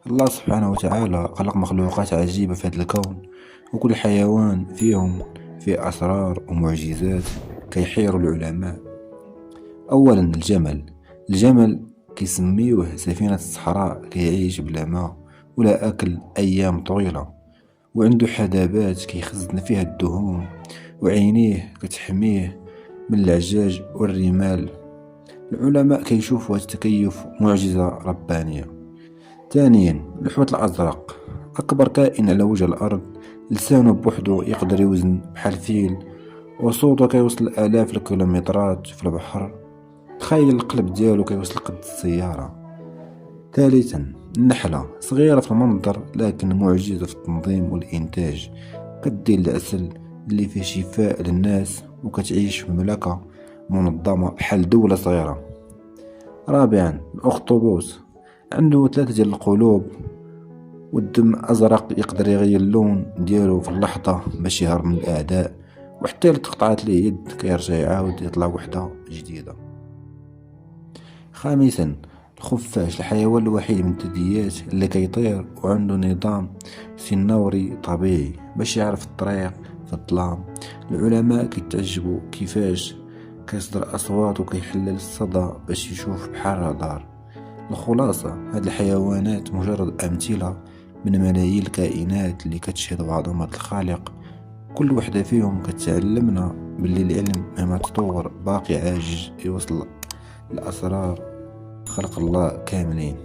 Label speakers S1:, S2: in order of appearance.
S1: الله سبحانه وتعالى خلق مخلوقات عجيبة في هذا الكون، وكل حيوان فيه أسرار ومعجزات كيحيروا العلماء. أولا الجمل كيسميوه سفينة الصحراء، كيعيش بلا ماء ولا أكل أيام طويلة، وعنده حدابات كيخزن فيها الدهون، وعينيه كتحميه من العجاج والرمال. العلماء كيشوفوا هذا التكيف معجزة ربانية. ثانيا الحوت الأزرق، أكبر كائن على وجه الأرض، لسانه بوحده يقدر يوزن بحال فيل، وصوته كيوصل آلاف الكيلومترات في البحر. تخيل القلب ديالو كيوصل قد السيارة. ثالثا النحلة، صغيرة في المنظر لكن معجزة في التنظيم والإنتاج، كدير العسل اللي فيه شفاء للناس، وكتعيش في مملكة منظمة بحال دولة صغيرة. رابعا الأخطبوط، عنده ثلاثة ديال القلوب، والدم أزرق يقدر يغير اللون ديالو في اللحظة باش يهرب من الأعداء، وحتى إلا تقطعت ليه يد كيرجع يعاود يطلع وحدة جديدة. خامسا الخفاش، الحيوان الوحيد من الثدييات اللي كيطير وعنده نظام سنوري طبيعي باش يعرف الطريق في الظلام. العلماء كيتعجبوا كيفاش كيصدر أصوات وكيحلل الصدى باش يشوف بحال الرادار. الخلاصة، هاد الحيوانات مجرد أمثلة من ملايين الكائنات اللي كتشهد عظمة الخالق. كل وحدة فيهم كتعلمنا باللي العلم مهما تطور باقي عاجز يوصل لأسرار خلق الله كاملين.